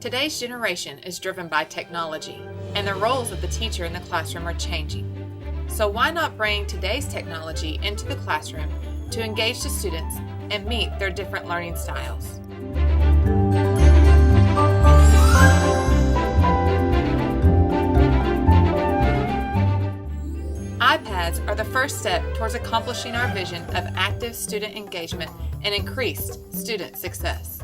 Today's generation is driven by technology, and the roles of the teacher in the classroom are changing. So why not bring today's technology into the classroom to engage the students and meet their different learning styles? iPads are the first step towards accomplishing our vision of active student engagement and increased student success.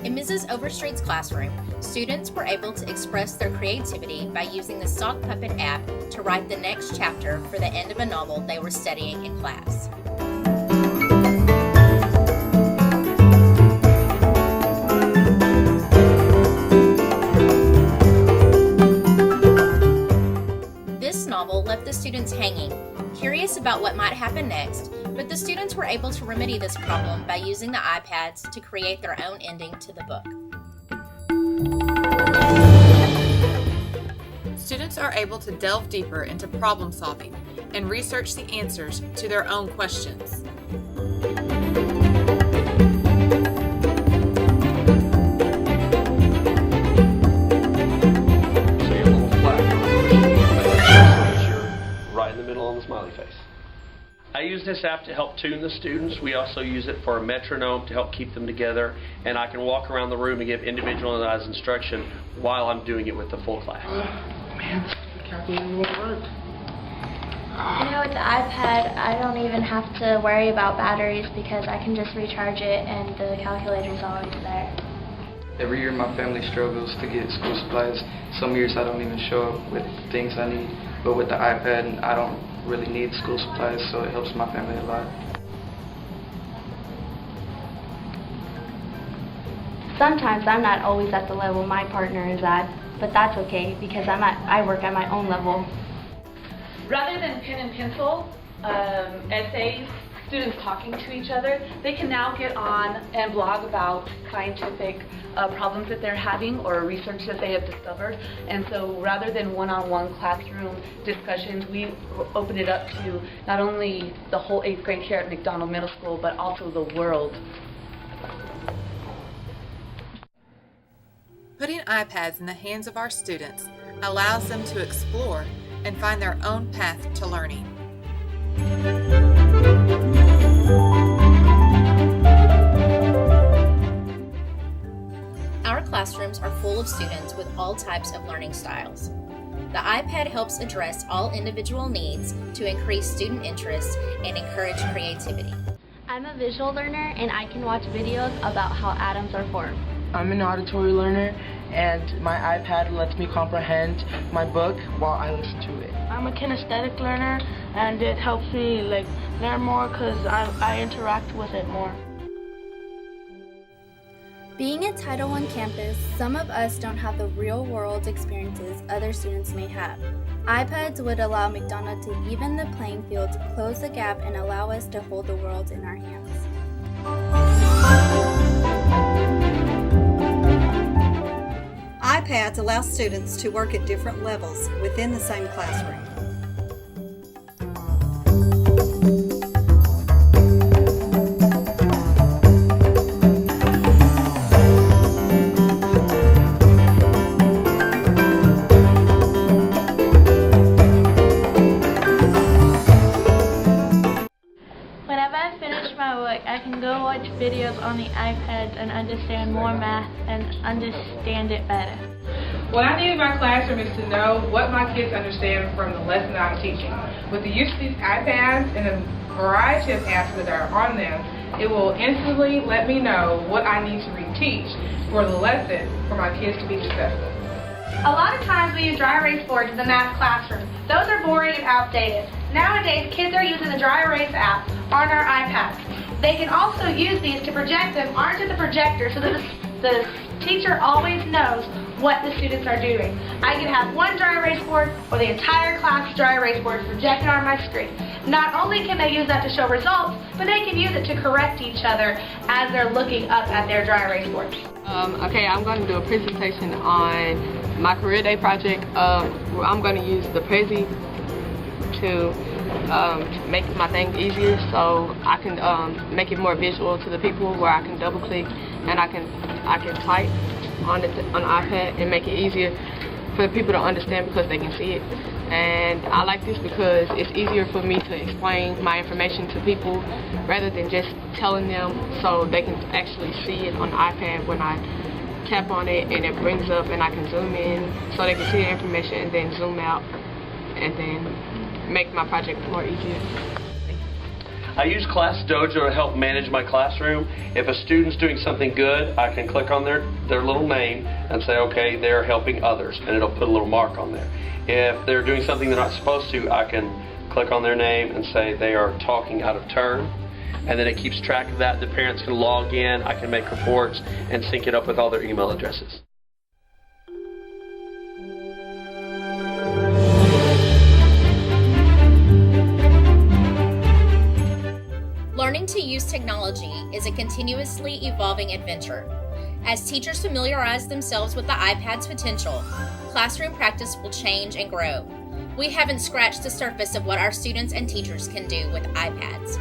In Mrs. Overstreet's classroom, students were able to express their creativity by using the Sock Puppet app to write the next chapter for the end of a novel they were studying in class. This novel left the students hanging, curious about what might happen next, but the students were able to remedy this problem by using the iPads to create their own ending to the book. Students are able to delve deeper into problem solving and research the answers to their own questions. Right in the middle on the smiley face. I use this app to help tune the students. We also use it for a metronome to help keep them together, and I can walk around the room and give individualized instruction while I'm doing it with the full class. Man, the calculator won't work. You know, with the iPad, I don't even have to worry about batteries because I can just recharge it and the calculator's always there. Every year my family struggles to get school supplies. Some years I don't even show up with things I need, but with the iPad I don't really need school supplies, so it helps my family a lot. Sometimes I'm not always at the level my partner is at, but that's okay because I work at my own level. Rather than pen and pencil essays, students talking to each other, they can now get on and blog about scientific problems that they're having or research that they have discovered. And so rather than one-on-one classroom discussions, we open it up to not only the whole 8th grade here at McDonald Middle School, but also the world. Putting iPads in the hands of our students allows them to explore and find their own path to learning. Our classrooms are full of students with all types of learning styles. The iPad helps address all individual needs to increase student interest and encourage creativity. I'm a visual learner and I can watch videos about how atoms are formed. I'm an auditory learner and my iPad lets me comprehend my book while I listen to it. I'm a kinesthetic learner and it helps me learn more because I interact with it more. Being at Title I campus, some of us don't have the real-world experiences other students may have. iPads would allow McDonald to even the playing field, close the gap, and allow us to hold the world in our hands. iPads allow students to work at different levels within the same classroom. Whenever I finish my work, I can go watch videos on the iPads and understand more math and understand it better. What I need in my classroom is to know what my kids understand from the lesson I'm teaching. With the use of these iPads and the variety of apps that are on them, it will instantly let me know what I need to reteach for the lesson for my kids to be successful. A lot of times we use dry erase boards in the math classroom. Those are boring and outdated. Nowadays, kids are using the dry erase app on our iPads. They can also use these to project them onto the projector so that the teacher always knows what the students are doing. I can have one dry erase board or the entire class dry erase board projected on my screen. Not only can they use that to show results, but they can use it to correct each other as they're looking up at their dry erase boards. Okay, I'm going to do a presentation on my career day project. I'm going to use the Prezi to make my thing easier, so I can make it more visual to the people, where I can double click and I can type on the iPad and make it easier for the people to understand because they can see it. And I like this because it's easier for me to explain my information to people rather than just telling them, so they can actually see it on the iPad when I tap on it and it brings up and I can zoom in so they can see the information and then zoom out and then make my project more easier. I use Class Dojo to help manage my classroom. If a student's doing something good, I can click on their little name and say, okay, they're helping others, and it'll put a little mark on there. If they're doing something they're not supposed to, I can click on their name and say they are talking out of turn, and then it keeps track of that. The parents can log in, I can make reports, and sync it up with all their email addresses. Learning to use technology is a continuously evolving adventure. As teachers familiarize themselves with the iPad's potential, classroom practice will change and grow. We haven't scratched the surface of what our students and teachers can do with iPads.